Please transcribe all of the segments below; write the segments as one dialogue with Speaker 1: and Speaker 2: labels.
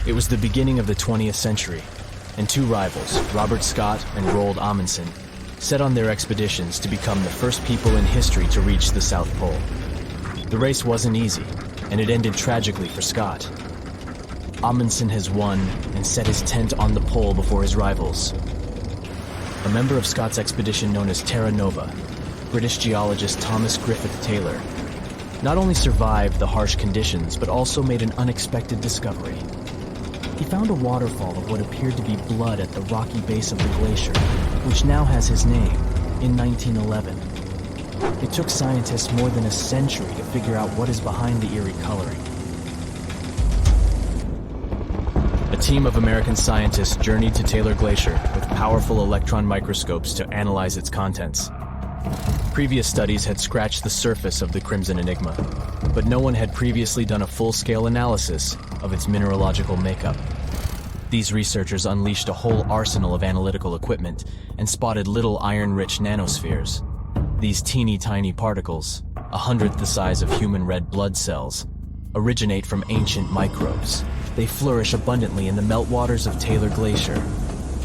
Speaker 1: It was the beginning of the 20th century, and two rivals, Robert Scott and Roald Amundsen, set on their expeditions to become the first people in history to reach the South Pole. The race wasn't easy, and it ended tragically for Scott. Amundsen has won and set his tent on the pole before his rivals. A member of Scott's expedition known as Terra Nova, British geologist Thomas Griffith Taylor, not only survived the harsh conditions, but also made an unexpected discovery. He found a waterfall of what appeared to be blood at the rocky base of the glacier, which now has his name, in 1911. It took scientists more than a century to figure out what is behind the eerie coloring. A team of American scientists journeyed to Taylor Glacier with powerful electron microscopes to analyze its contents. Previous studies had scratched the surface of the crimson enigma, but no one had previously done a full-scale analysis of its mineralogical makeup. These researchers unleashed a whole arsenal of analytical equipment and spotted little iron-rich nanospheres. These teeny-tiny particles, 1/100th the size of human red blood cells, originate from ancient microbes. They flourish abundantly in the meltwaters of Taylor Glacier.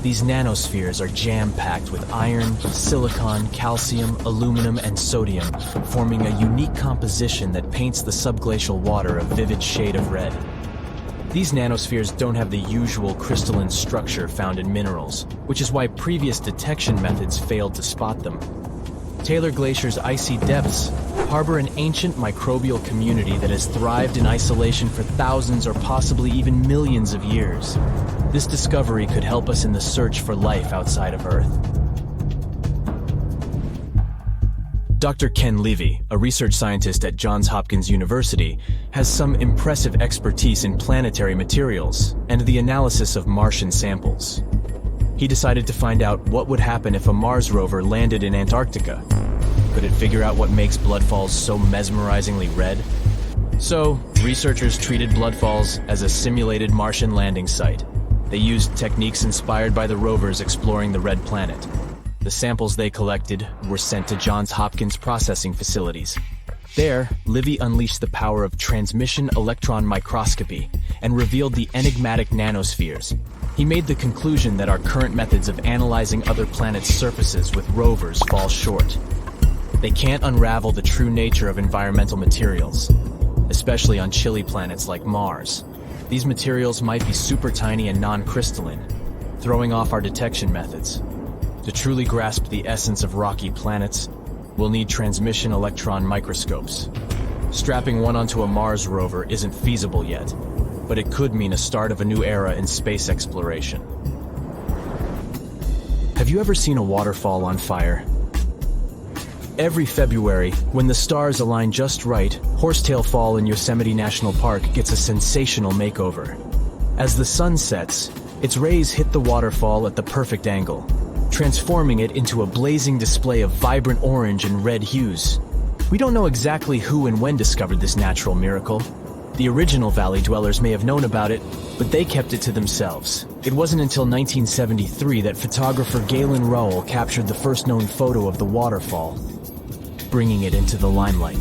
Speaker 1: These nanospheres are jam-packed with iron, silicon, calcium, aluminum, and sodium, forming a unique composition that paints the subglacial water a vivid shade of red. These nanospheres don't have the usual crystalline structure found in minerals, which is why previous detection methods failed to spot them. Taylor Glacier's icy depths harbor an ancient microbial community that has thrived in isolation for thousands or possibly even millions of years. This discovery could help us in the search for life outside of Earth. Dr. Ken Levy, a research scientist at Johns Hopkins University, has some impressive expertise in planetary materials and the analysis of Martian samples. He decided to find out what would happen if a Mars rover landed in Antarctica. Could it figure out what makes bloodfalls so mesmerizingly red? So, researchers treated bloodfalls as a simulated Martian landing site. They used techniques inspired by the rovers exploring the red planet. The samples they collected were sent to Johns Hopkins processing facilities. There, Livy unleashed the power of transmission electron microscopy and revealed the enigmatic nanospheres. He made the conclusion that our current methods of analyzing other planets' surfaces with rovers fall short. They can't unravel the true nature of environmental materials, especially on chilly planets like Mars. These materials might be super tiny and non-crystalline, throwing off our detection methods. To truly grasp the essence of rocky planets, we'll need transmission electron microscopes. Strapping one onto a Mars rover isn't feasible yet, but it could mean a start of a new era in space exploration. Have you ever seen a waterfall on fire? Every February, when the stars align just right, Horsetail Fall in Yosemite National Park gets a sensational makeover. As the sun sets, its rays hit the waterfall at the perfect angle, transforming it into a blazing display of vibrant orange and red hues. We don't know exactly who and when discovered this natural miracle. The original valley dwellers may have known about it, but they kept it to themselves. It wasn't until 1973 that photographer Galen Rowell captured the first known photo of the waterfall, bringing it into the limelight.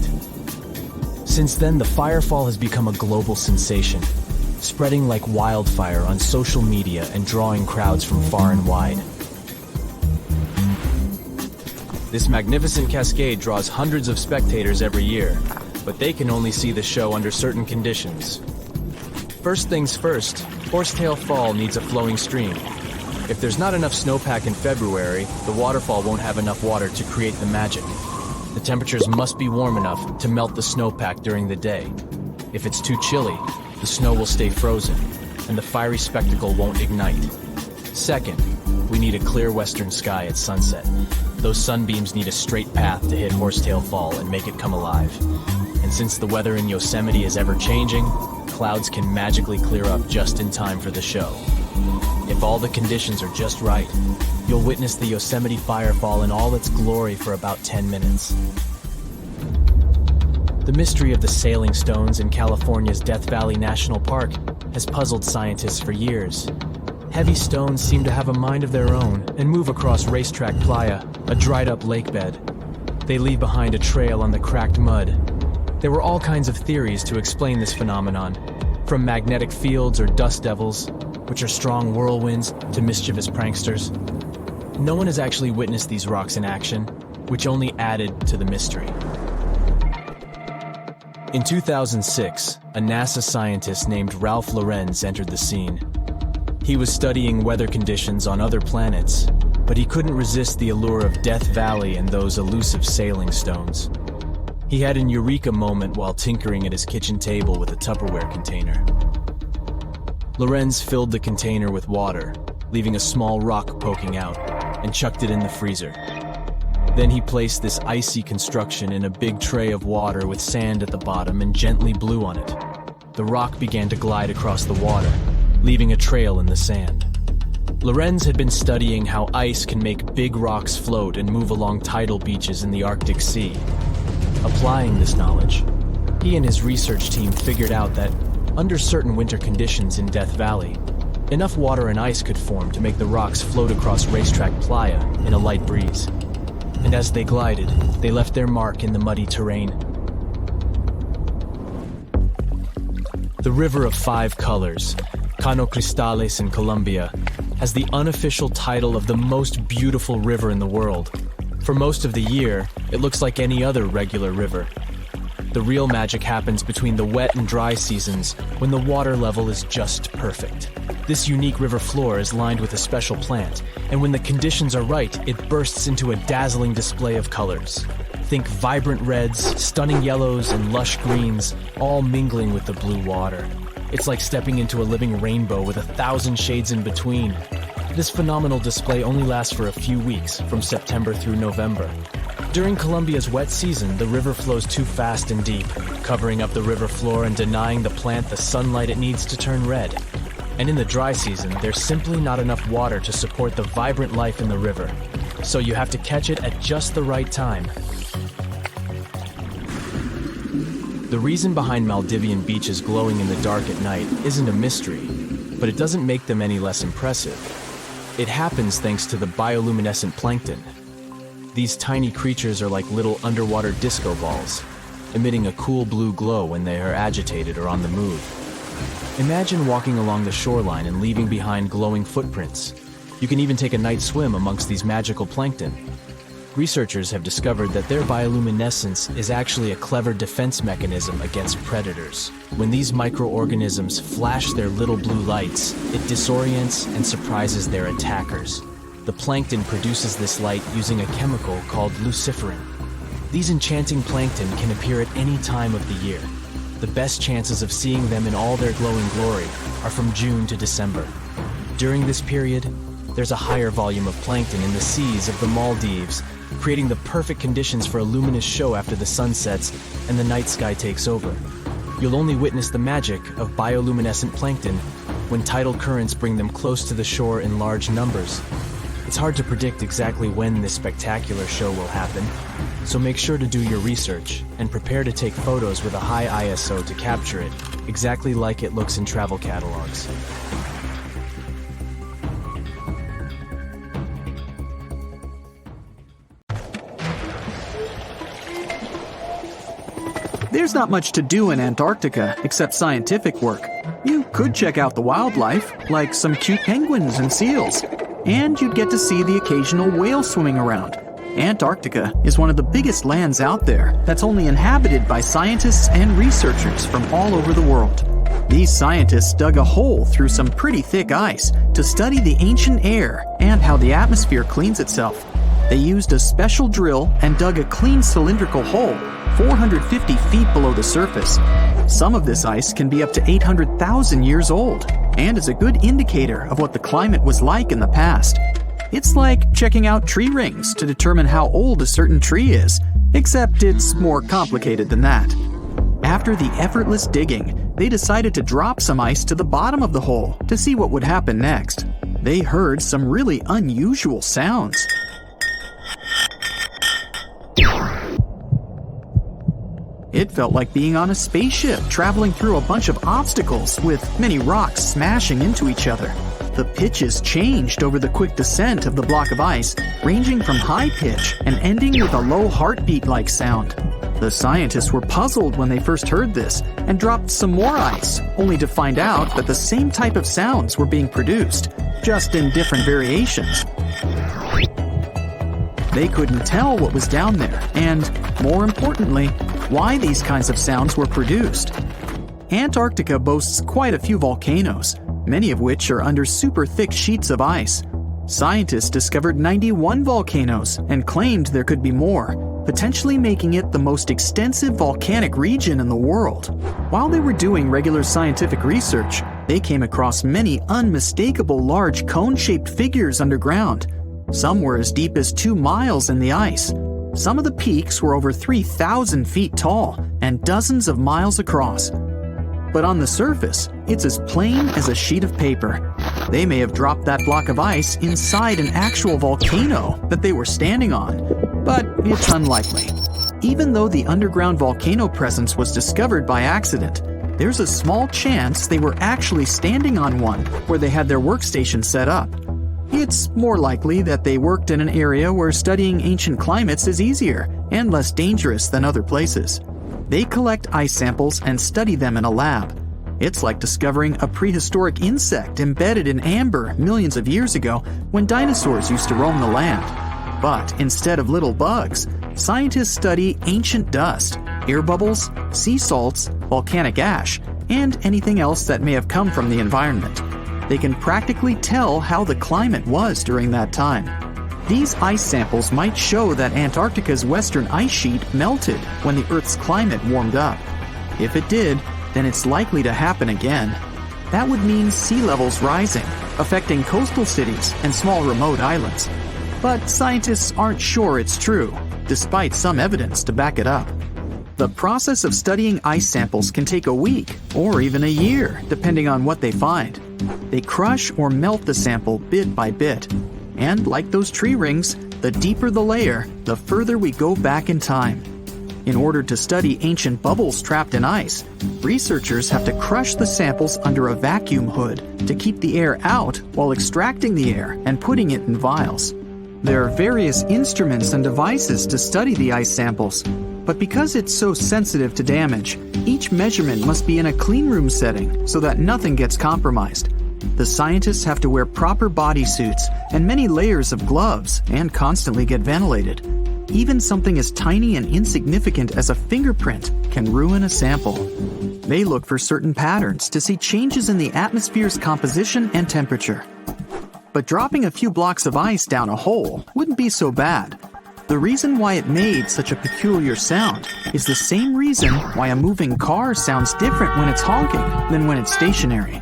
Speaker 1: Since then, the firefall has become a global sensation, spreading like wildfire on social media and drawing crowds from far and wide. This magnificent cascade draws hundreds of spectators every year, but they can only see the show under certain conditions. First things first, Horsetail Fall needs a flowing stream. If there's not enough snowpack in February, the waterfall won't have enough water to create the magic. The temperatures must be warm enough to melt the snowpack during the day. If it's too chilly, the snow will stay frozen, and the fiery spectacle won't ignite. Second, we need a clear western sky at sunset. Those sunbeams need a straight path to hit Horsetail Fall and make it come alive. And since the weather in Yosemite is ever-changing, clouds can magically clear up just in time for the show. If all the conditions are just right, you'll witness the Yosemite Firefall in all its glory for about 10 minutes. The mystery of the sailing stones in California's Death Valley National Park has puzzled scientists for years. Heavy stones seem to have a mind of their own and move across Racetrack Playa, a dried-up lake bed. They leave behind a trail on the cracked mud. There were all kinds of theories to explain this phenomenon. From magnetic fields or dust devils, which are strong whirlwinds, to mischievous pranksters. No one has actually witnessed these rocks in action, which only added to the mystery. In 2006, a NASA scientist named Ralph Lorenz entered the scene. He was studying weather conditions on other planets, but he couldn't resist the allure of Death Valley and those elusive sailing stones. He had an eureka moment while tinkering at his kitchen table with a Tupperware container. Lorenz filled the container with water, leaving a small rock poking out, and chucked it in the freezer. Then he placed this icy construction in a big tray of water with sand at the bottom and gently blew on it. The rock began to glide across the water, leaving a trail in the sand. Lorenz had been studying how ice can make big rocks float and move along tidal beaches in the Arctic Sea. Applying this knowledge, he and his research team figured out that, under certain winter conditions in Death Valley, enough water and ice could form to make the rocks float across racetrack playa in a light breeze. And as they glided, they left their mark in the muddy terrain. The River of Five Colors, Cano Cristales in Colombia, has the unofficial title of the most beautiful river in the world. For most of the year, it looks like any other regular river. The real magic happens between the wet and dry seasons, when the water level is just perfect. This unique river floor is lined with a special plant, and when the conditions are right, it bursts into a dazzling display of colors. Think vibrant reds, stunning yellows, and lush greens, all mingling with the blue water. It's like stepping into a living rainbow with 1,000 shades in between. This phenomenal display only lasts for a few weeks, from September through November. During Colombia's wet season, the river flows too fast and deep, covering up the river floor and denying the plant the sunlight it needs to turn red. And in the dry season, there's simply not enough water to support the vibrant life in the river. So you have to catch it at just the right time. The reason behind Maldivian beaches glowing in the dark at night isn't a mystery, but it doesn't make them any less impressive. It happens thanks to the bioluminescent plankton. These tiny creatures are like little underwater disco balls, emitting a cool blue glow when they are agitated or on the move. Imagine walking along the shoreline and leaving behind glowing footprints. You can even take a night swim amongst these magical plankton. Researchers have discovered that their bioluminescence is actually a clever defense mechanism against predators. When these microorganisms flash their little blue lights, it disorients and surprises their attackers. The plankton produces this light using a chemical called luciferin. These enchanting plankton can appear at any time of the year. The best chances of seeing them in all their glowing glory are from June to December. During this period, there's a higher volume of plankton in the seas of the Maldives, creating the perfect conditions for a luminous show after the sun sets and the night sky takes over. You'll only witness the magic of bioluminescent plankton when tidal currents bring them close to the shore in large numbers. It's hard to predict exactly when this spectacular show will happen, so make sure to do your research and prepare to take photos with a high ISO to capture it, exactly like it looks in travel catalogs.
Speaker 2: There's not much to do in Antarctica except scientific work. You could check out the wildlife, like some cute penguins and seals. And you'd get to see the occasional whale swimming around. Antarctica is one of the biggest lands out there that's only inhabited by scientists and researchers from all over the world. These scientists dug a hole through some pretty thick ice to study the ancient air and how the atmosphere cleans itself. They used a special drill and dug a clean cylindrical hole 450 feet below the surface. Some of this ice can be up to 800,000 years old and is a good indicator of what the climate was like in the past. It's like checking out tree rings to determine how old a certain tree is, except it's more complicated than that. After the effortless digging, they decided to drop some ice to the bottom of the hole to see what would happen next. They heard some really unusual sounds. It felt like being on a spaceship traveling through a bunch of obstacles with many rocks smashing into each other. The pitches changed over the quick descent of the block of ice, ranging from high pitch and ending with a low heartbeat-like sound. The scientists were puzzled when they first heard this and dropped some more ice, only to find out that the same type of sounds were being produced, just in different variations. They couldn't tell what was down there and, more importantly, why these kinds of sounds were produced. Antarctica boasts quite a few volcanoes, many of which are under super thick sheets of ice. Scientists discovered 91 volcanoes and claimed there could be more, potentially making it the most extensive volcanic region in the world. While they were doing regular scientific research, they came across many unmistakable large cone-shaped figures underground. Some were as deep as 2 miles in the ice. Some of the peaks were over 3,000 feet tall and dozens of miles across. But on the surface, it's as plain as a sheet of paper. They may have dropped that block of ice inside an actual volcano that they were standing on, but it's unlikely. Even though the underground volcano presence was discovered by accident, there's a small chance they were actually standing on one where they had their workstation set up. It's more likely that they worked in an area where studying ancient climates is easier and less dangerous than other places. They collect ice samples and study them in a lab. It's like discovering a prehistoric insect embedded in amber millions of years ago when dinosaurs used to roam the land. But instead of little bugs, scientists study ancient dust, air bubbles, sea salts, volcanic ash, and anything else that may have come from the environment. They can practically tell how the climate was during that time. These ice samples might show that Antarctica's western ice sheet melted when the Earth's climate warmed up. If it did, then it's likely to happen again. That would mean sea levels rising, affecting coastal cities and small remote islands. But scientists aren't sure it's true, despite some evidence to back it up. The process of studying ice samples can take a week or even a year, depending on what they find. They crush or melt the sample bit by bit. And like those tree rings, the deeper the layer, the further we go back in time. In order to study ancient bubbles trapped in ice, researchers have to crush the samples under a vacuum hood to keep the air out while extracting the air and putting it in vials. There are various instruments and devices to study the ice samples, but because it's so sensitive to damage, each measurement must be in a clean room setting so that nothing gets compromised. The scientists have to wear proper bodysuits and many layers of gloves and constantly get ventilated. Even something as tiny and insignificant as a fingerprint can ruin a sample. They look for certain patterns to see changes in the atmosphere's composition and temperature. But dropping a few blocks of ice down a hole wouldn't be so bad. The reason why it made such a peculiar sound is the same reason why a moving car sounds different when it's honking than when it's stationary.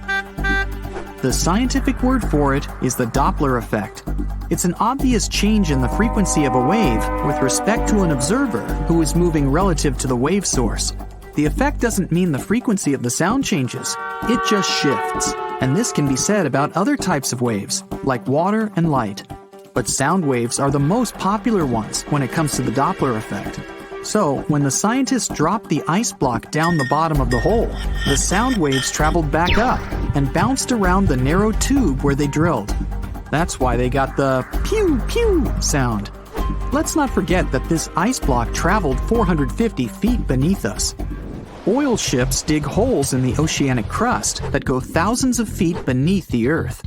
Speaker 2: The scientific word for it is the Doppler effect. It's an obvious change in the frequency of a wave with respect to an observer who is moving relative to the wave source. The effect doesn't mean the frequency of the sound changes, it just shifts. And this can be said about other types of waves, like water and light. But sound waves are the most popular ones when it comes to the Doppler effect. So, when the scientists dropped the ice block down the bottom of the hole, the sound waves traveled back up and bounced around the narrow tube where they drilled. That's why they got the pew pew sound. Let's not forget that this ice block traveled 450 feet beneath us. Oil ships dig holes in the oceanic crust that go thousands of feet beneath the Earth.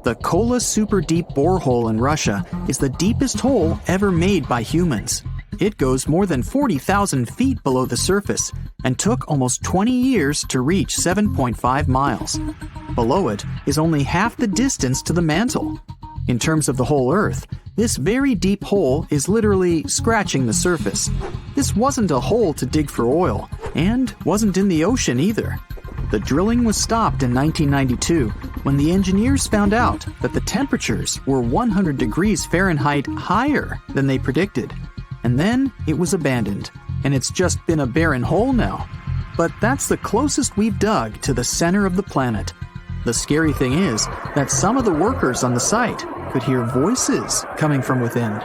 Speaker 2: The Kola Super Deep Borehole in Russia is the deepest hole ever made by humans. It goes more than 40,000 feet below the surface and took almost 20 years to reach 7.5 miles. Below it is only half the distance to the mantle. In terms of the whole Earth, this very deep hole is literally scratching the surface. This wasn't a hole to dig for oil, and wasn't in the ocean either. The drilling was stopped in 1992 when the engineers found out that the temperatures were 100 degrees Fahrenheit higher than they predicted. And then it was abandoned, and it's just been a barren hole now. But that's the closest we've dug to the center of the planet. The scary thing is that some of the workers on the site could hear voices coming from within.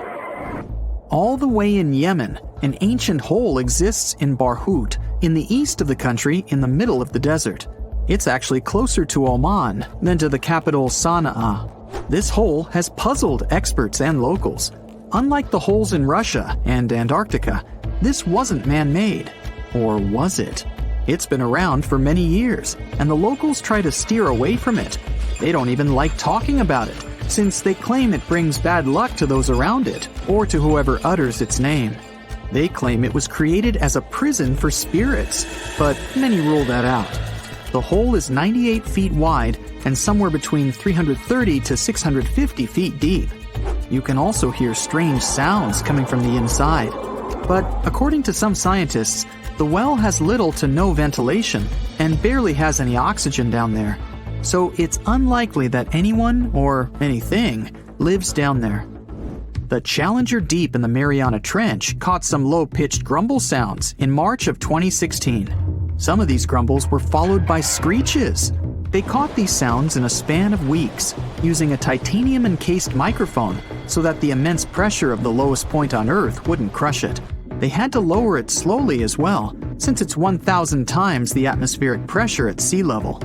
Speaker 2: All the way in Yemen, an ancient hole exists in Barhout, in the east of the country in the middle of the desert. It's actually closer to Oman than to the capital Sana'a. This hole has puzzled experts and locals. Unlike the holes in Russia and Antarctica, This wasn't man-made. Or was it? It's been around for many years, and the locals try to steer away from it. They don't even like talking about it, since they claim it brings bad luck to those around it, or to whoever utters its name. They claim it was created as a prison for spirits, but many rule that out. The hole is 98 feet wide and somewhere between 330 to 650 feet deep. You can also hear strange sounds coming from the inside. But according to some scientists, the well has little to no ventilation and barely has any oxygen down there. So it's unlikely that anyone or anything lives down there. The Challenger Deep in the Mariana Trench caught some low-pitched grumble sounds in March of 2016. Some of these grumbles were followed by screeches. They caught these sounds in a span of weeks, using a titanium-encased microphone so that the immense pressure of the lowest point on Earth wouldn't crush it. They had to lower it slowly as well, since it's 1,000 times the atmospheric pressure at sea level.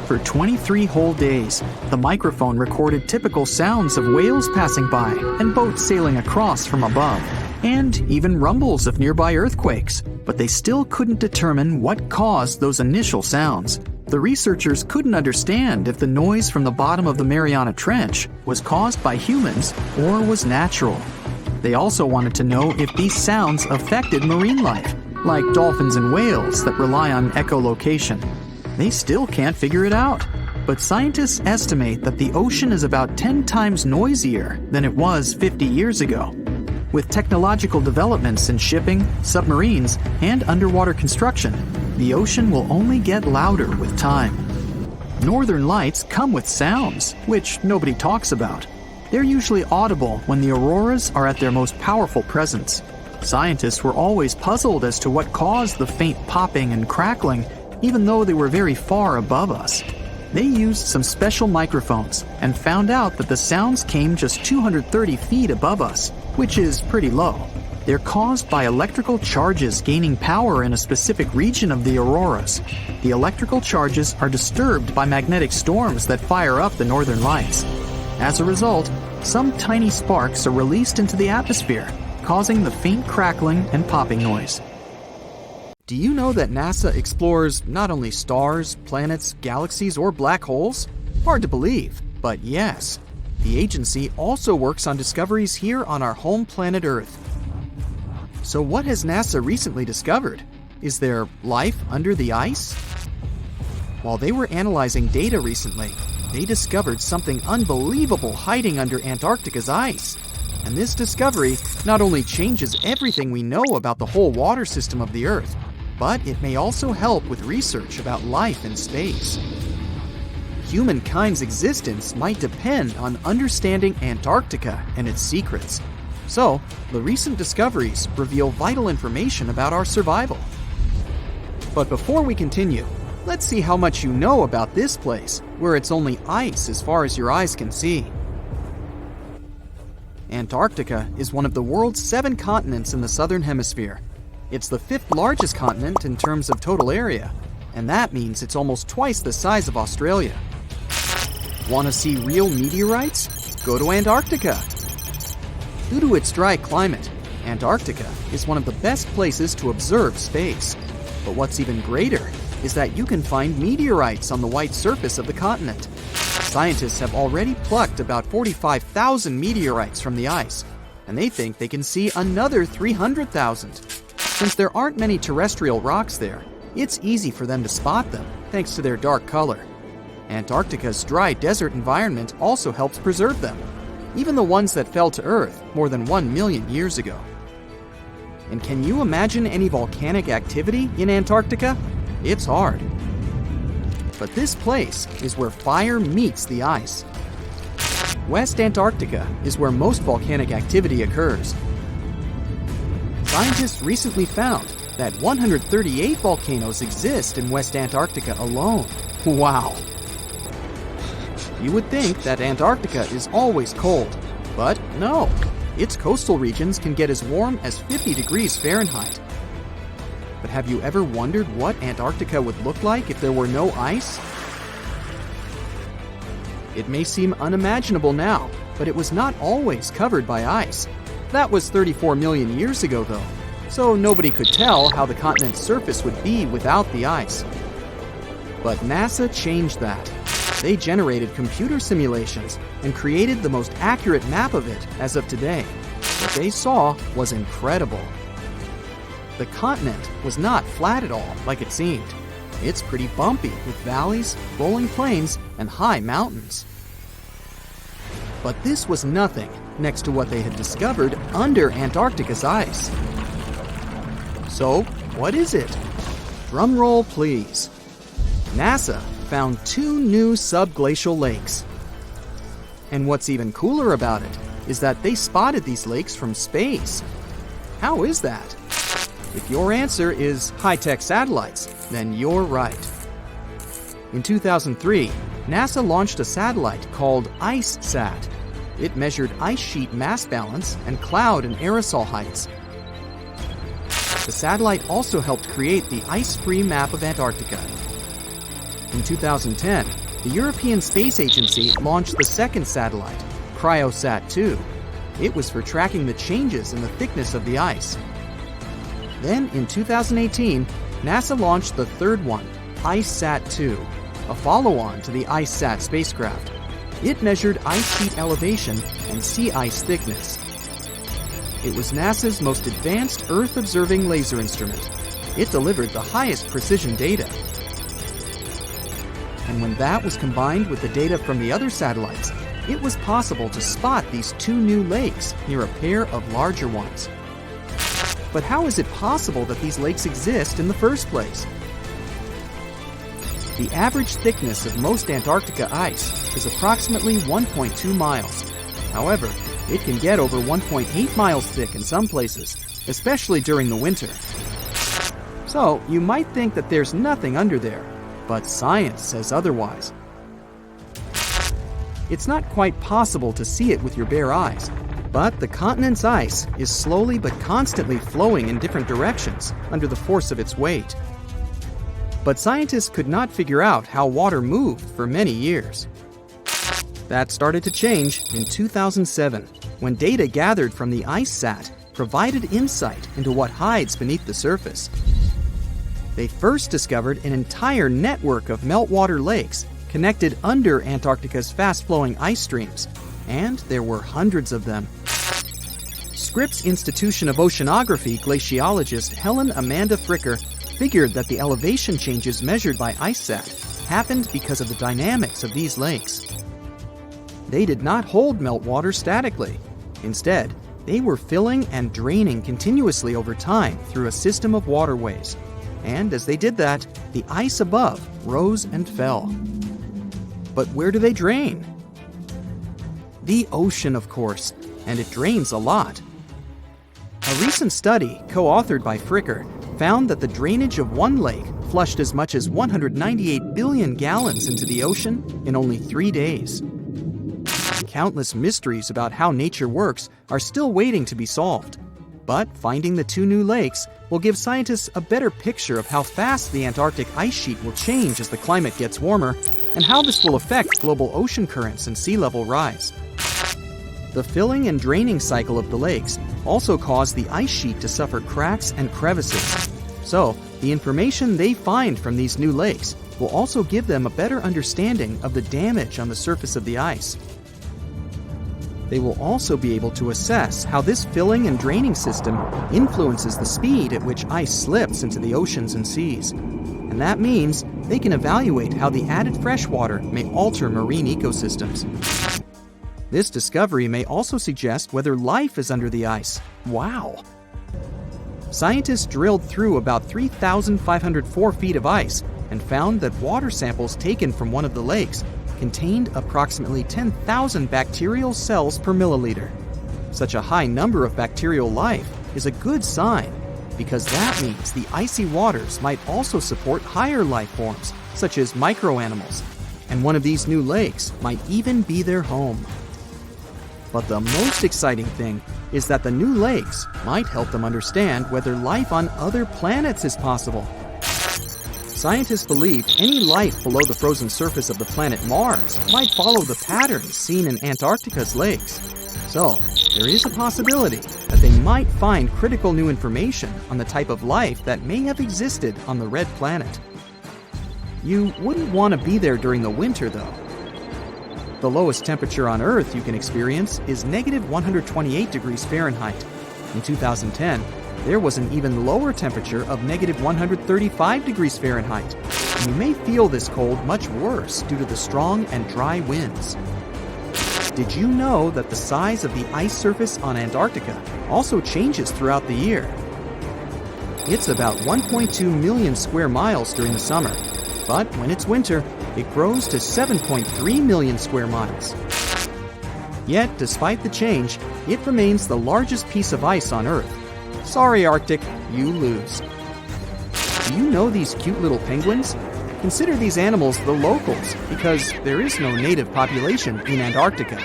Speaker 2: For 23 whole days, the microphone recorded typical sounds of whales passing by and boats sailing across from above, and even rumbles of nearby earthquakes, but they still couldn't determine what caused those initial sounds. The researchers couldn't understand if the noise from the bottom of the Mariana Trench was caused by humans or was natural. They also wanted to know if these sounds affected marine life, like dolphins and whales that rely on echolocation. They still can't figure it out, but scientists estimate that the ocean is about 10 times noisier than it was 50 years ago. With technological developments in shipping, submarines, and underwater construction, the ocean will only get louder with time. Northern lights come with sounds, which nobody talks about. They're usually audible when the auroras are at their most powerful presence. Scientists were always puzzled as to what caused the faint popping and crackling, even though they were very far above us. They used some special microphones and found out that the sounds came just 230 feet above us, which is pretty low. They're caused by electrical charges gaining power in a specific region of the auroras. The electrical charges are disturbed by magnetic storms that fire up the northern lights. As a result, some tiny sparks are released into the atmosphere, causing the faint crackling and popping noise. Do you know that NASA explores not only stars, planets, galaxies, or black holes? Hard to believe, but yes. The agency also works on discoveries here on our home planet Earth. So what has NASA recently discovered? Is there life under the ice? While they were analyzing data recently, they discovered something unbelievable hiding under Antarctica's ice. And this discovery not only changes everything we know about the whole water system of the Earth, but it may also help with research about life in space. Humankind's existence might depend on understanding Antarctica and its secrets. So, the recent discoveries reveal vital information about our survival. But before we continue, let's see how much you know about this place, where it's only ice as far as your eyes can see. Antarctica is one of the world's 7 continents in the southern hemisphere. It's the 5th largest continent in terms of total area, and that means it's almost twice the size of Australia. Want to see real meteorites? Go to Antarctica. Due to its dry climate, Antarctica is one of the best places to observe space. But what's even greater is that you can find meteorites on the white surface of the continent. Scientists have already plucked about 45,000 meteorites from the ice, and they think they can see another 300,000. Since there aren't many terrestrial rocks there, it's easy for them to spot them, thanks to their dark color. Antarctica's dry desert environment also helps preserve them, even the ones that fell to Earth more than 1 million years ago. And can you imagine any volcanic activity in Antarctica? It's hard. But this place is where fire meets the ice. West Antarctica is where most volcanic activity occurs. Scientists recently found that 138 volcanoes exist in West Antarctica alone. Wow! You would think that Antarctica is always cold, but no. Its coastal regions can get as warm as 50 degrees Fahrenheit. But have you ever wondered what Antarctica would look like if there were no ice? It may seem unimaginable now, but it was not always covered by ice. That was 34 million years ago, though. so nobody could tell how the continent's surface would be without the ice. But NASA changed that. They generated computer simulations and created the most accurate map of it as of today. What they saw was incredible. The continent was not flat at all like it seemed. It's pretty bumpy with valleys, rolling plains, and high mountains. But this was nothing next to what they had discovered under Antarctica's ice. So, what is it? Drum roll, please. NASA found 2 new subglacial lakes. And what's even cooler about it is that they spotted these lakes from space. How is that? If your answer is high-tech satellites, then you're right. In 2003, NASA launched a satellite called IceSat. It measured ice sheet mass balance and cloud and aerosol heights. The satellite also helped create the ice-free map of Antarctica. In 2010, the European Space Agency launched the second satellite, CryoSat-2. It was for tracking the changes in the thickness of the ice. Then, in 2018, NASA launched the third one, IceSat-2, a follow-on to the IceSat spacecraft. It measured ice sheet elevation and sea ice thickness. It was NASA's most advanced Earth-observing laser instrument. It delivered the highest precision data. And when that was combined with the data from the other satellites, it was possible to spot these 2 new lakes near a pair of larger ones. But how is it possible that these lakes exist in the first place? The average thickness of most Antarctica ice is approximately 1.2 miles. However, it can get over 1.8 miles thick in some places, especially during the winter. So, you might think that there's nothing under there, but science says otherwise. It's not quite possible to see it with your bare eyes, but the continent's ice is slowly but constantly flowing in different directions under the force of its weight. But scientists could not figure out how water moved for many years. That started to change in 2007, when data gathered from the IceSat provided insight into what hides beneath the surface. They first discovered an entire network of meltwater lakes connected under Antarctica's fast-flowing ice streams, and there were hundreds of them. Scripps Institution of Oceanography glaciologist Helen Amanda Fricker figured that the elevation changes measured by IceSat happened because of the dynamics of these lakes. They did not hold meltwater statically. Instead, they were filling and draining continuously over time through a system of waterways. And as they did that, the ice above rose and fell. But where do they drain? The ocean, of course, and it drains a lot. A recent study, co-authored by Fricker, found that the drainage of one lake flushed as much as 198 billion gallons into the ocean in only 3 days. Countless mysteries about how nature works are still waiting to be solved. But finding the 2 new lakes will give scientists a better picture of how fast the Antarctic ice sheet will change as the climate gets warmer, and how this will affect global ocean currents and sea level rise. The filling and draining cycle of the lakes also cause the ice sheet to suffer cracks and crevices. So, the information they find from these new lakes will also give them a better understanding of the damage on the surface of the ice. They will also be able to assess how this filling and draining system influences the speed at which ice slips into the oceans and seas. And that means they can evaluate how the added fresh water may alter marine ecosystems. This discovery may also suggest whether life is under the ice. Wow! Scientists drilled through about 3,504 feet of ice and found that water samples taken from one of the lakes contained approximately 10,000 bacterial cells per milliliter. Such a high number of bacterial life is a good sign, because that means the icy waters might also support higher life forms, such as microanimals, and one of these new lakes might even be their home. But the most exciting thing is that the new lakes might help them understand whether life on other planets is possible. Scientists believe any life below the frozen surface of the planet Mars might follow the patterns seen in Antarctica's lakes. So, there is a possibility that they might find critical new information on the type of life that may have existed on the Red Planet. You wouldn't want to be there during the winter, though. The lowest temperature on Earth you can experience is negative 128 degrees Fahrenheit. In 2010, there was an even lower temperature of negative 135 degrees Fahrenheit. And you may feel this cold much worse due to the strong and dry winds. Did you know that the size of the ice surface on Antarctica also changes throughout the year? It's about 1.2 million square miles during the summer, but when it's winter, it grows to 7.3 million square miles. Yet, despite the change, it remains the largest piece of ice on Earth. Sorry, Arctic, you lose. Do you know these cute little penguins? Consider these animals the locals because there is no native population in Antarctica.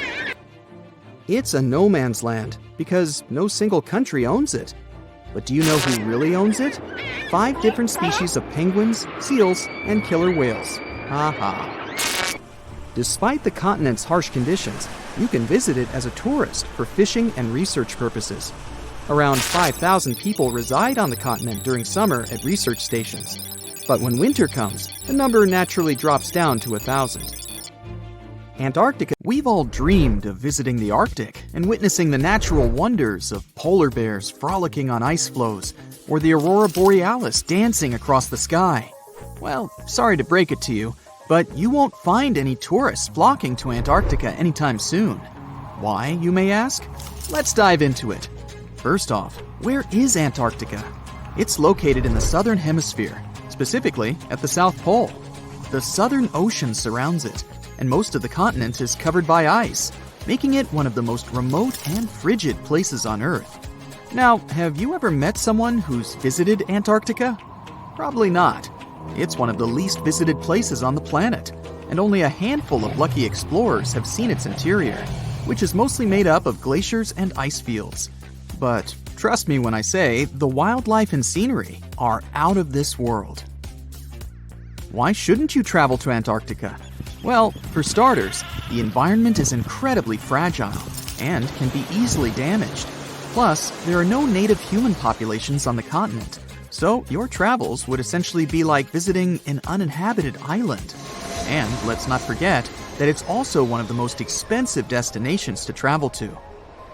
Speaker 2: It's a no man's land because no single country owns it. But do you know who really owns it? 5 different species of penguins, seals, and killer whales. Ha. Despite the continent's harsh conditions, you can visit it as a tourist for fishing and research purposes. Around 5,000 people reside on the continent during summer at research stations. But when winter comes, the number naturally drops down to 1,000. Antarctica. We've all dreamed of visiting the Arctic and witnessing the natural wonders of polar bears frolicking on ice floes or the aurora borealis dancing across the sky. Well, sorry to break it to you, but you won't find any tourists flocking to Antarctica anytime soon. Why, you may ask? Let's dive into it. First off, where is Antarctica? It's located in the southern hemisphere, specifically at the South Pole. The Southern Ocean surrounds it, and most of the continent is covered by ice, making it one of the most remote and frigid places on Earth. Now, have you ever met someone who's visited Antarctica? Probably not. It's one of the least visited places on the planet, and only a handful of lucky explorers have seen its interior, which is mostly made up of glaciers and ice fields. But trust me when I say the wildlife and scenery are out of this world. Why shouldn't you travel to Antarctica? Well, for starters, the environment is incredibly fragile and can be easily damaged. Plus, there are no native human populations on the continent, so your travels would essentially be like visiting an uninhabited island. And let's not forget that it's also one of the most expensive destinations to travel to.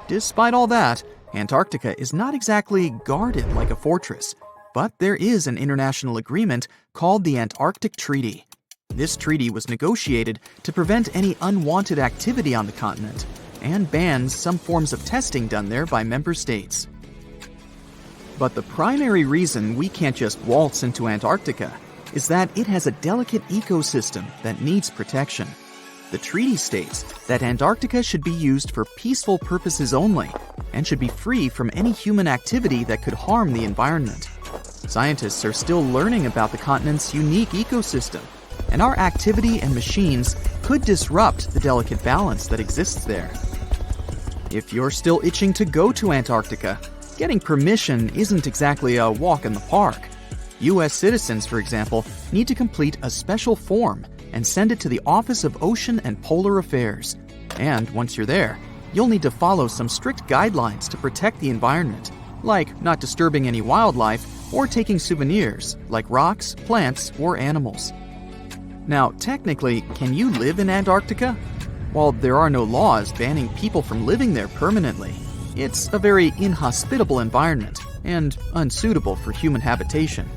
Speaker 2: Despite all that, Antarctica is not exactly guarded like a fortress, but there is an international agreement called the Antarctic Treaty. This treaty was negotiated to prevent any unwanted activity on the continent and bans some forms of testing done there by member states. But the primary reason we can't just waltz into Antarctica is that it has a delicate ecosystem that needs protection. The treaty states that Antarctica should be used for peaceful purposes only and should be free from any human activity that could harm the environment. Scientists are still learning about the continent's unique ecosystem, and our activity and machines could disrupt the delicate balance that exists there. If you're still itching to go to Antarctica, getting permission isn't exactly a walk in the park. U.S. citizens, for example, need to complete a special form and send it to the Office of Ocean and Polar Affairs. And once you're there, you'll need to follow some strict guidelines to protect the environment, like not disturbing any wildlife or taking souvenirs like rocks, plants, or animals. Now, technically, can you live in Antarctica? While there are no laws banning people from living there permanently, it's a very inhospitable environment and unsuitable for human habitation.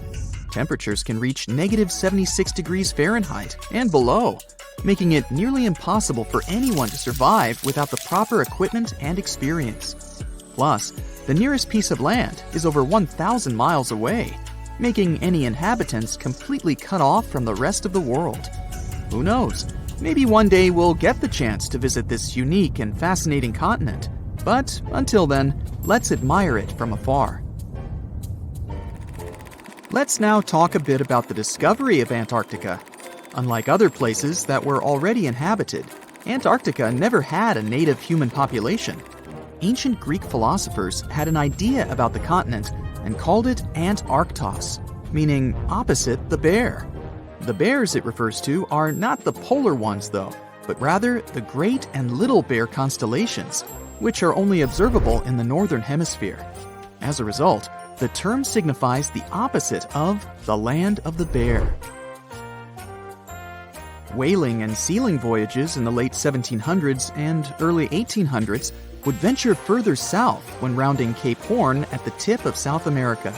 Speaker 2: Temperatures can reach negative 76 degrees Fahrenheit and below, making it nearly impossible for anyone to survive without the proper equipment and experience. Plus, the nearest piece of land is over 1,000 miles away, making any inhabitants completely cut off from the rest of the world. Who knows? Maybe one day we'll get the chance to visit this unique and fascinating continent. But until then, let's admire it from afar. Let's now talk a bit about the discovery of Antarctica. Unlike other places that were already inhabited, Antarctica never had a native human population. Ancient Greek philosophers had an idea about the continent and called it Antarctos, meaning opposite the bear. The bears it refers to are not the polar ones though, but rather the Great and Little Bear constellations, which are only observable in the northern hemisphere. As a result, the term signifies the opposite of the land of the bear. Whaling and sealing voyages in the late 1700s and early 1800s would venture further south when rounding Cape Horn at the tip of South America.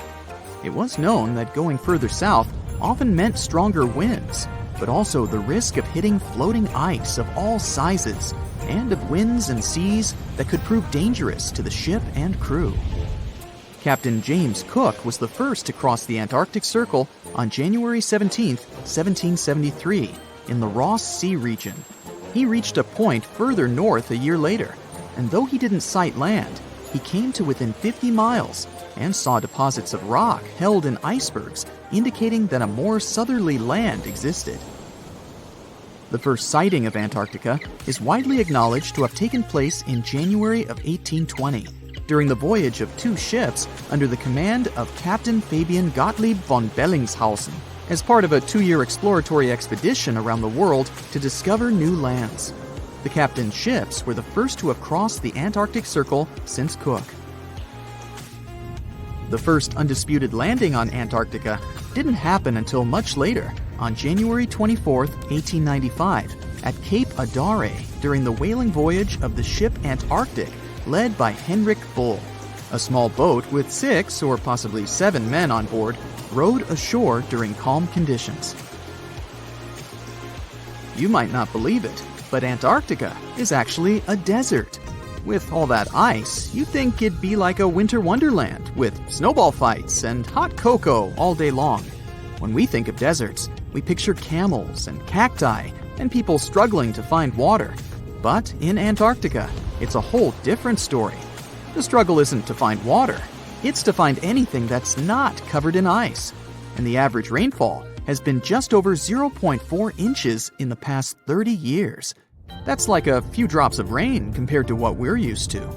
Speaker 2: It was known that going further south often meant stronger winds, but also the risk of hitting floating ice of all sizes and of winds and seas that could prove dangerous to the ship and crew. Captain James Cook was the first to cross the Antarctic Circle on January 17, 1773, in the Ross Sea region. He reached a point further north a year later, and though he didn't sight land, he came to within 50 miles and saw deposits of rock held in icebergs, indicating that a more southerly land existed. The first sighting of Antarctica is widely acknowledged to have taken place in January of 1820, during the voyage of two ships under the command of Captain Fabian Gottlieb von Bellingshausen, as part of a 2-year exploratory expedition around the world to discover new lands. The captain's ships were the first to have crossed the Antarctic Circle since Cook. The first undisputed landing on Antarctica didn't happen until much later, on January 24, 1895, at Cape Adare during the whaling voyage of the ship Antarctic, led by Henrik Bull. A small boat with 6 or possibly 7 men on board rowed ashore during calm conditions. You might not believe it, but Antarctica is actually a desert. With all that ice, you'd think it'd be like a winter wonderland with snowball fights and hot cocoa all day long. When we think of deserts, we picture camels and cacti and people struggling to find water. But in Antarctica, it's a whole different story. The struggle isn't to find water, it's to find anything that's not covered in ice. And the average rainfall has been just over 0.4 inches in the past 30 years. That's like a few drops of rain compared to what we're used to.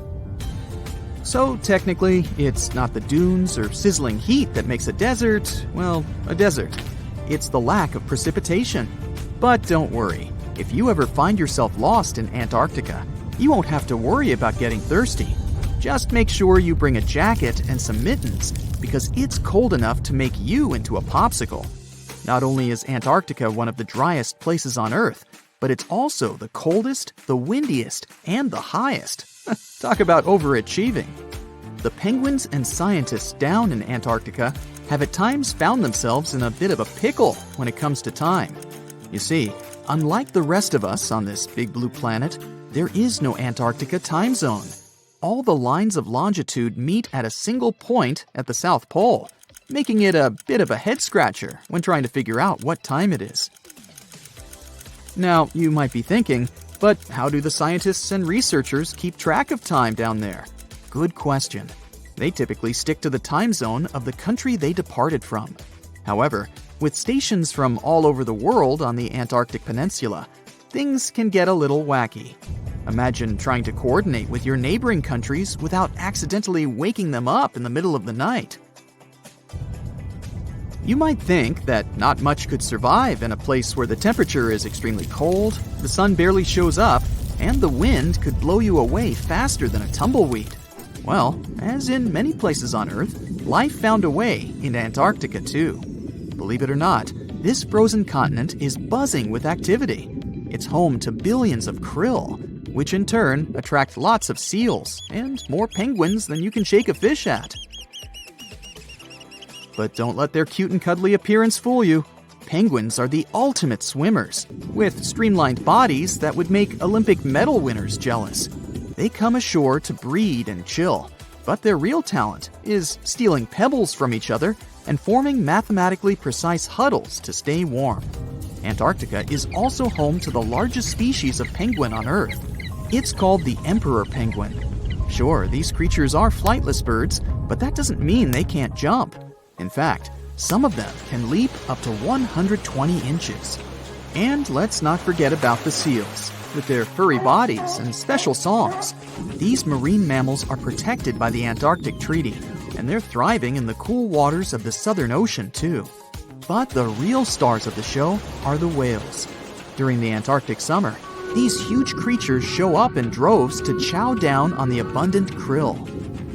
Speaker 2: So technically, it's not the dunes or sizzling heat that makes a desert, well, a desert. It's the lack of precipitation. But don't worry, if you ever find yourself lost in Antarctica, you won't have to worry about getting thirsty. Just make sure you bring a jacket and some mittens, because it's cold enough to make you into a popsicle. Not only is Antarctica one of the driest places on Earth, but it's also the coldest, the windiest, and the highest. Talk about overachieving. The penguins and scientists down in Antarctica have at times found themselves in a bit of a pickle when it comes to time. You see, unlike the rest of us on this big blue planet, there is no Antarctica time zone. All the lines of longitude meet at a single point at the South Pole, making it a bit of a head-scratcher when trying to figure out what time it is. Now, you might be thinking, but how do the scientists and researchers keep track of time down there? Good question. They typically stick to the time zone of the country they departed from. However, with stations from all over the world on the Antarctic Peninsula, things can get a little wacky. Imagine trying to coordinate with your neighboring countries without accidentally waking them up in the middle of the night. You might think that not much could survive in a place where the temperature is extremely cold, the sun barely shows up, and the wind could blow you away faster than a tumbleweed. Well, as in many places on Earth, life found a way in Antarctica too. Believe it or not, this frozen continent is buzzing with activity. It's home to billions of krill, which in turn attract lots of seals and more penguins than you can shake a fish at. But don't let their cute and cuddly appearance fool you. Penguins are the ultimate swimmers, with streamlined bodies that would make Olympic medal winners jealous. They come ashore to breed and chill, but their real talent is stealing pebbles from each other and forming mathematically precise huddles to stay warm. Antarctica is also home to the largest species of penguin on Earth. It's called the emperor penguin. Sure, these creatures are flightless birds, but that doesn't mean they can't jump. In fact, some of them can leap up to 120 inches. And let's not forget about the seals. With their furry bodies and special songs, these marine mammals are protected by the Antarctic Treaty, and they're thriving in the cool waters of the Southern Ocean too. But the real stars of the show are the whales. During the Antarctic summer, These huge creatures show up in droves to chow down on the abundant krill.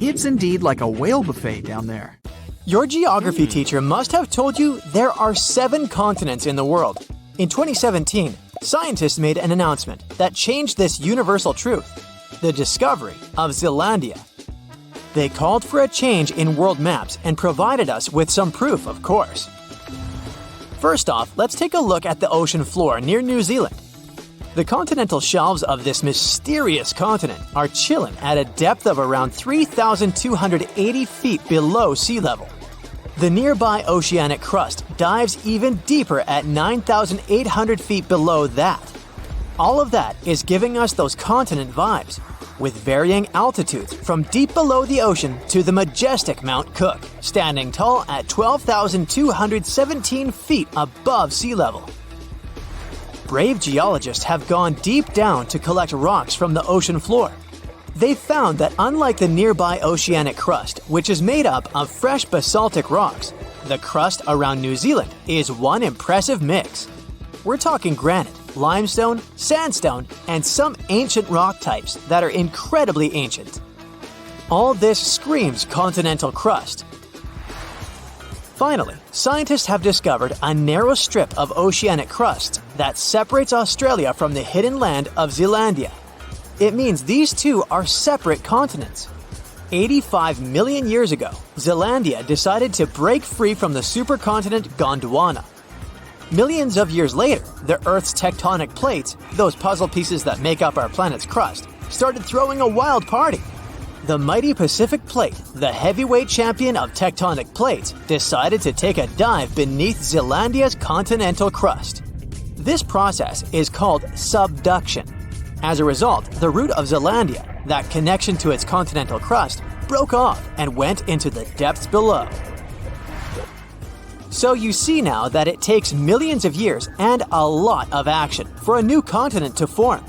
Speaker 2: It's indeed like a whale buffet down there.
Speaker 3: Your geography teacher must have told you there are 7 continents in the world. In 2017, scientists made an announcement that changed this universal truth: the discovery of Zealandia. They called for a change in world maps and provided us with some proof, of course. First off, let's take a look at the ocean floor near New Zealand. The continental shelves of this mysterious continent are chilling at a depth of around 3,280 feet below sea level. The nearby oceanic crust dives even deeper at 9,800 feet below that. All of that is giving us those continent vibes, with varying altitudes from deep below the ocean to the majestic Mount Cook, standing tall at 12,217 feet above sea level. Brave geologists have gone deep down to collect rocks from the ocean floor. They found that unlike the nearby oceanic crust, which is made up of fresh basaltic rocks, the crust around New Zealand is one impressive mix. We're talking granite, limestone, sandstone, and some ancient rock types that are incredibly ancient. All this screams continental crust. Finally, scientists have discovered a narrow strip of oceanic crust that separates Australia from the hidden land of Zealandia. It means these two are separate continents. 85 million years ago, Zealandia decided to break free from the supercontinent Gondwana. Millions of years later, the Earth's tectonic plates, those puzzle pieces that make up our planet's crust, started throwing a wild party. The mighty Pacific Plate, the heavyweight champion of tectonic plates, decided to take a dive beneath Zealandia's continental crust. This process is called subduction. As a result, the root of Zealandia, that connection to its continental crust, broke off and went into the depths below. So you see now that it takes millions of years and a lot of action for a new continent to form.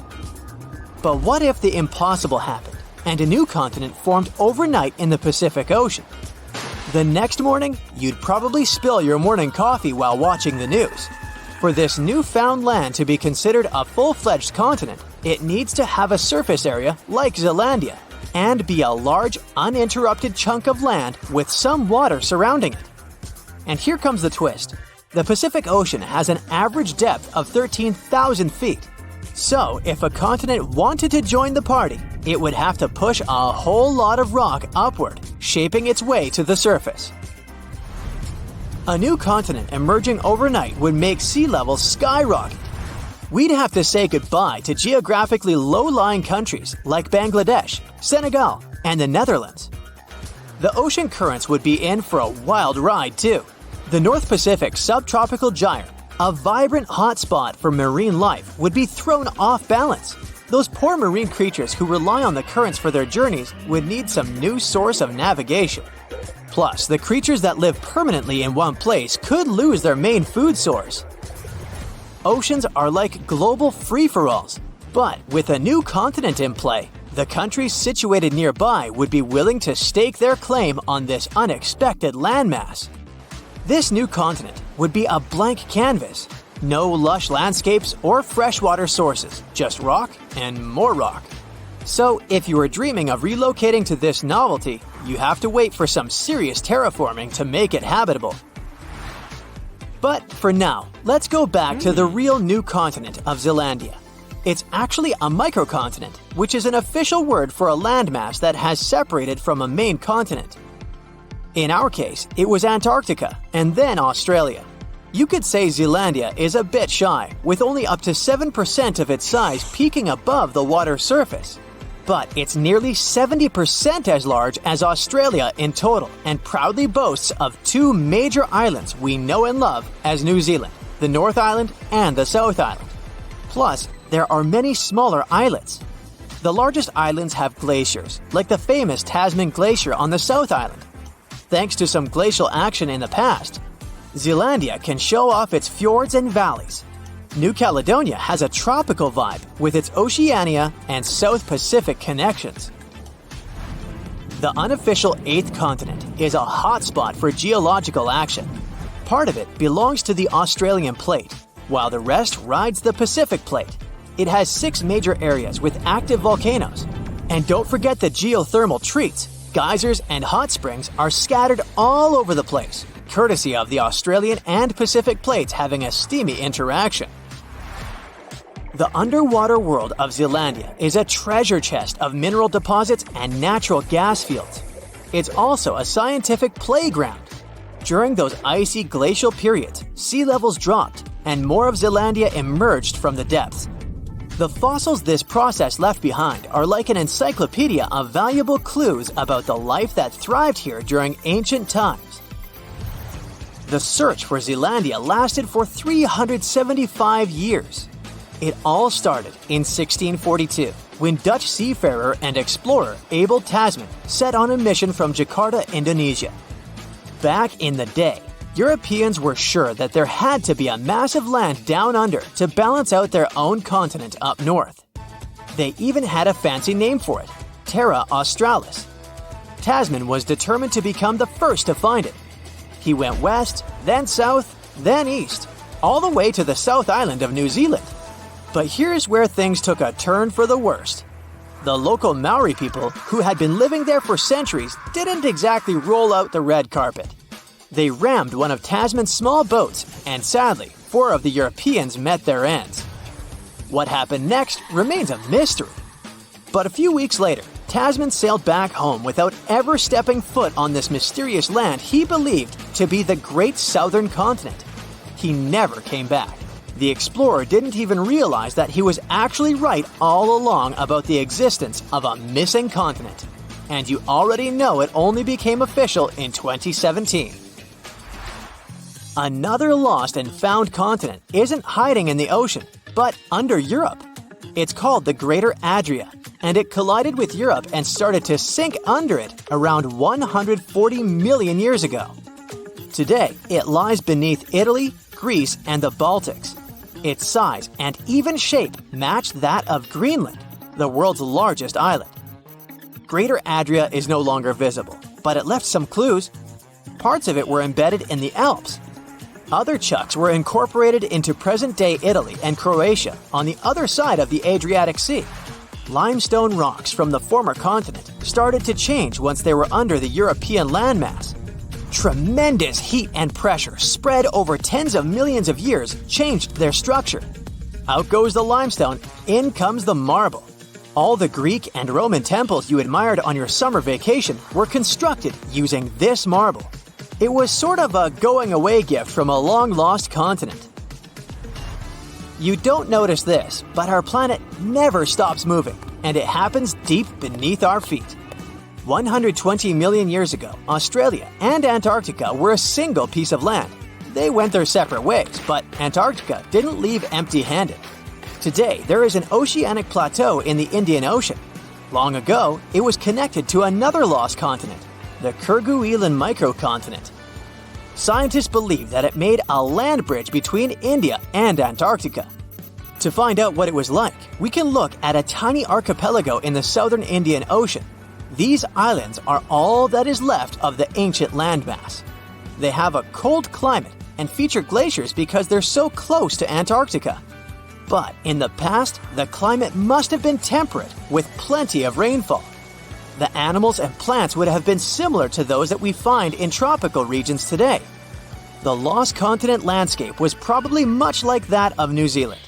Speaker 3: But what if the impossible happened and a new continent formed overnight in the Pacific Ocean? The next morning, you'd probably spill your morning coffee while watching the news. For this newfound land to be considered a full-fledged continent, it needs to have a surface area like Zealandia and be a large, uninterrupted chunk of land with some water surrounding it. And here comes the twist. The Pacific Ocean has an average depth of 13,000 feet. So, if a continent wanted to join the party, it would have to push a whole lot of rock upward, shaping its way to the surface. A new continent emerging overnight would make sea levels skyrocket. We'd have to say goodbye to geographically low-lying countries like Bangladesh, Senegal, and the Netherlands. The ocean currents would be in for a wild ride too. The North Pacific subtropical gyre, a vibrant hotspot for marine life, would be thrown off balance. Those poor marine creatures who rely on the currents for their journeys would need some new source of navigation. Plus, the creatures that live permanently in one place could lose their main food source. Oceans are like global free-for-alls, but with a new continent in play, the countries situated nearby would be willing to stake their claim on this unexpected landmass. This new continent would be a blank canvas. No lush landscapes or freshwater sources, just rock and more rock. So, if you were dreaming of relocating to this novelty, you have to wait for some serious terraforming to make it habitable. But for now, let's go back to the real new continent of Zealandia. It's actually a microcontinent, which is an official word for a landmass that has separated from a main continent. In our case, it was Antarctica, and then Australia. You could say Zealandia is a bit shy, with only up to 7% of its size peaking above the water's surface. But it's nearly 70% as large as Australia in total, and proudly boasts of 2 major islands we know and love as New Zealand, the North Island and the South Island. Plus, there are many smaller islets. The largest islands have glaciers, like the famous Tasman Glacier on the South Island. Thanks to some glacial action in the past, Zealandia can show off its fjords and valleys. New Caledonia has a tropical vibe with its Oceania and South Pacific connections. The unofficial 8th continent is a hotspot for geological action. Part of it belongs to the Australian plate, while the rest rides the Pacific plate. It has 6 major areas with active volcanoes. And don't forget the geothermal treats. Geysers and hot springs are scattered all over the place, courtesy of the Australian and Pacific plates having a steamy interaction. The underwater world of Zealandia is a treasure chest of mineral deposits and natural gas fields. It's also a scientific playground. During those icy glacial periods, sea levels dropped and more of Zealandia emerged from the depths. The fossils this process left behind are like an encyclopedia of valuable clues about the life that thrived here during ancient times. The search for Zealandia lasted for 375 years. It all started in 1642, when Dutch seafarer and explorer Abel Tasman set on a mission from Jakarta, Indonesia. Back in the day, Europeans were sure that there had to be a massive land down under to balance out their own continent up north. They even had a fancy name for it, Terra Australis. Tasman was determined to become the first to find it. He went west, then south, then east, all the way to the South Island of New Zealand. But here's where things took a turn for the worst. The local Maori people, who had been living there for centuries, didn't exactly roll out the red carpet. They rammed one of Tasman's small boats, and sadly, 4 of the Europeans met their ends. What happened next remains a mystery. But a few weeks later, Tasman sailed back home without ever stepping foot on this mysterious land he believed to be the Great Southern Continent. He never came back. The explorer didn't even realize that he was actually right all along about the existence of a missing continent. And you already know it only became official in 2017. Another lost and found continent isn't hiding in the ocean, but under Europe. It's called the Greater Adria, and it collided with Europe and started to sink under it around 140 million years ago. Today, it lies beneath Italy, Greece, and the Baltics. Its size and even shape match that of Greenland, the world's largest island. Greater Adria is no longer visible, but it left some clues. Parts of it were embedded in the Alps. Other chunks were incorporated into present-day Italy and Croatia on the other side of the Adriatic Sea. Limestone rocks from the former continent started to change once they were under the European landmass. Tremendous heat and pressure spread over tens of millions of years changed their structure. Out goes the limestone, in comes the marble. All the Greek and Roman temples you admired on your summer vacation were constructed using this marble. It was sort of a going-away gift from a long-lost continent. You don't notice this, but our planet never stops moving, and it happens deep beneath our feet. 120 million years ago, Australia and Antarctica were a single piece of land. They went their separate ways, but Antarctica didn't leave empty-handed. Today, there is an oceanic plateau in the Indian Ocean. Long ago, it was connected to another lost continent, the Kerguelen microcontinent. Scientists believe that it made a land bridge between India and Antarctica. To find out what it was like, we can look at a tiny archipelago in the southern Indian Ocean. These islands are all that is left of the ancient landmass. They have a cold climate and feature glaciers because they're so close to Antarctica. But in the past, the climate must have been temperate with plenty of rainfall. The animals and plants would have been similar to those that we find in tropical regions today. The lost continent landscape was probably much like that of New Zealand.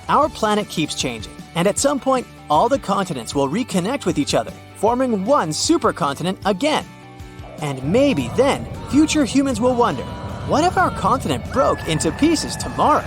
Speaker 3: Our planet keeps changing, and at some point, all the continents will reconnect with each other, forming one supercontinent again. And maybe then, future humans will wonder, what if our continent broke into pieces tomorrow?